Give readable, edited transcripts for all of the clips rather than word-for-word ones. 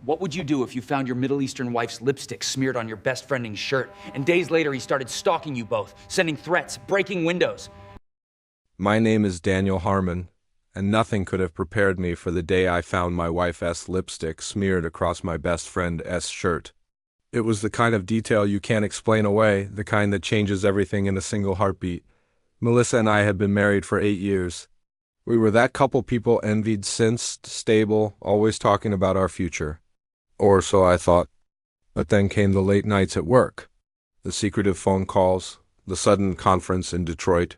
What would you do if you found your Middle Eastern wife's lipstick smeared on your best friend's shirt, and days later he started stalking you both, sending threats, breaking windows? My name is Daniel Harmon, and nothing could have prepared me for the day I found my wife's lipstick smeared across my best friend's shirt. It was the kind of detail you can't explain away, the kind that changes everything in a single heartbeat. Melissa and I had been married for 8 years. We were that couple people envied, since stable, always talking about our future. Or so I thought. But then came the late nights at work, the secretive phone calls, the sudden conference in Detroit.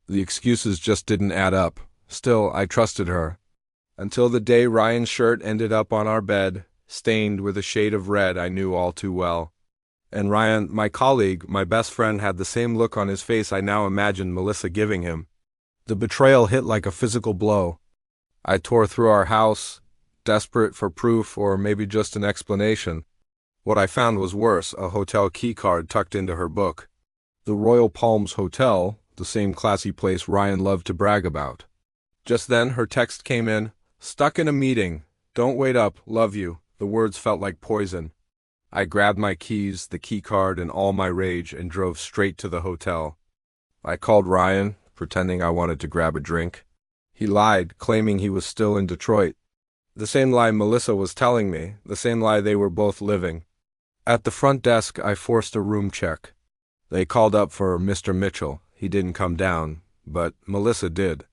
The excuses just didn't add up. Still, I trusted her. Until the day Ryan's shirt ended up on our bed, stained with a shade of red I knew all too well. And Ryan, my colleague, my best friend, had the same look on his face I now imagined Melissa giving him. The betrayal hit like a physical blow. I tore through our house, desperate for proof or maybe just an explanation. What I found was worse, a hotel keycard tucked into her book. The Royal Palms Hotel, the same classy place Ryan loved to brag about. Just then her text came in, "Stuck in a meeting. Don't wait up. Love you." The words felt like poison. I grabbed my keys, the keycard, and all my rage and drove straight to the hotel. I called Ryan, pretending I wanted to grab a drink. He lied, claiming he was still in Detroit. The same lie Melissa was telling me, the same lie they were both living. At the front desk, I forced a room check. They called up for Mr. Mitchell. He didn't come down, but Melissa did.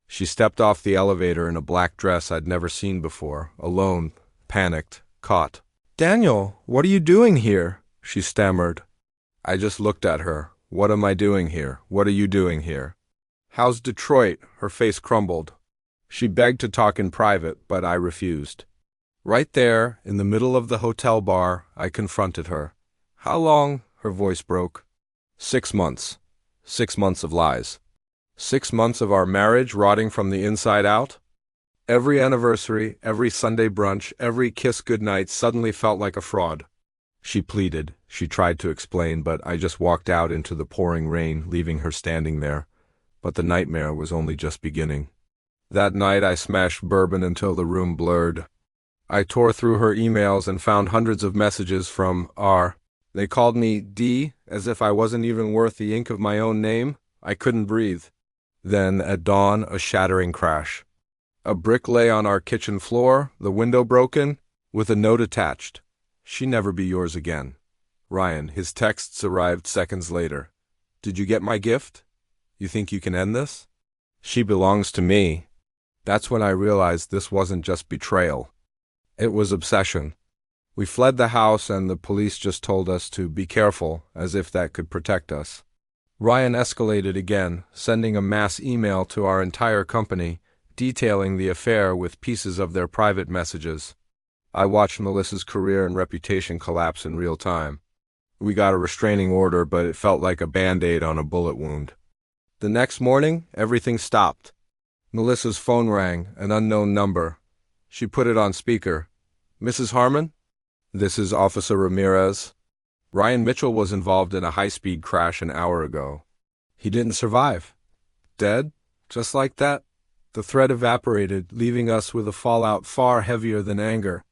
She stepped off the elevator in a black dress I'd never seen before, alone, panicked, caught. "Daniel, what are you doing here?" she stammered. I just looked at her. "What am I doing here? What are you doing here?" "How's Detroit?" Her face crumbled. She begged to talk in private, but I refused. Right there, in the middle of the hotel bar, I confronted her. "How long?" Her voice broke. 6 months. 6 months of lies. 6 months of our marriage rotting from the inside out. Every anniversary, every Sunday brunch, every kiss goodnight suddenly felt like a fraud. She pleaded. She tried to explain, but I just walked out into the pouring rain, leaving her standing there. But the nightmare was only just beginning. That night I smashed bourbon until the room blurred. I tore through her emails and found hundreds of messages from R. They called me D, as if I wasn't even worth the ink of my own name. I couldn't breathe. Then, at dawn, a shattering crash. A brick lay on our kitchen floor, the window broken, with a note attached. "She never be yours again. Ryan." His texts arrived seconds later. "Did you get my gift? You think you can end this? She belongs to me." That's when I realized this wasn't just betrayal. It was obsession. We fled the house and the police just told us to be careful, as if that could protect us. Ryan escalated again, sending a mass email to our entire company, detailing the affair with pieces of their private messages. I watched Melissa's career and reputation collapse in real time. We got a restraining order, but it felt like a Band-Aid on a bullet wound. The next morning, everything stopped. Melissa's phone rang, an unknown number. She put it on speaker. "Mrs. Harmon? This is Officer Ramirez. Ryan Mitchell was involved in a high-speed crash an hour ago. He didn't survive. Dead? Just like that?" The threat evaporated, leaving us with a fallout far heavier than anger.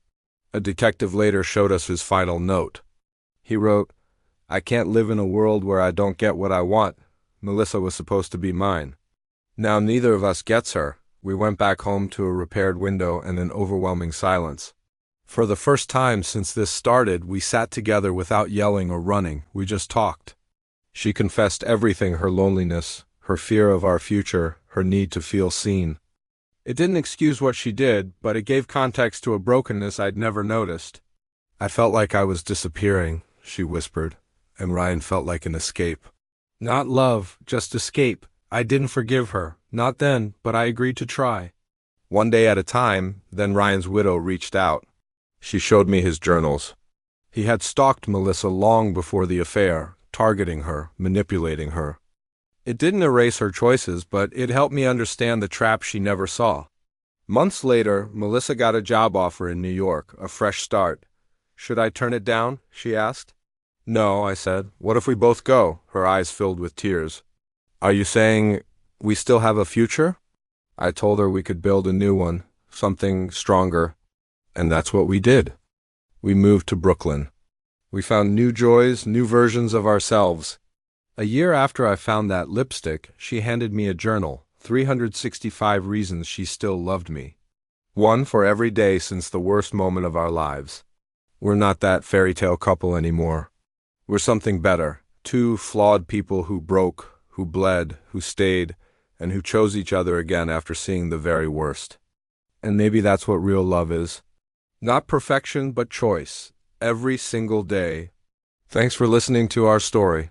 A detective later showed us his final note. He wrote, "I can't live in a world where I don't get what I want. Melissa was supposed to be mine. Now neither of us gets her." We went back home to a repaired window and an overwhelming silence. For the first time since this started, we sat together without yelling or running. We just talked. She confessed everything: her loneliness, her fear of our future, her need to feel seen. It didn't excuse what she did, but it gave context to a brokenness I'd never noticed. "I felt like I was disappearing," she whispered, and Ryan felt like an escape. Not love, just escape. I didn't forgive her, not then, but I agreed to try. One day at a time, then Ryan's widow reached out. She showed me his journals. He had stalked Melissa long before the affair, targeting her, manipulating her. It didn't erase her choices, but it helped me understand the trap she never saw. Months later, Melissa got a job offer in New York, a fresh start. "Should I turn it down?" she asked. "No," I said. "What if we both go?" Her eyes filled with tears. "Are you saying we still have a future?" I told her we could build a new one, something stronger. And that's what we did. We moved to Brooklyn. We found new joys, new versions of ourselves. A year after I found that lipstick, she handed me a journal, 365 reasons she still loved me. One for every day since the worst moment of our lives. We're not that fairy tale couple anymore. We're something better. Two flawed people who broke, who bled, who stayed, and who chose each other again after seeing the very worst. And maybe that's what real love is. Not perfection, but choice. Every single day. Thanks for listening to our story.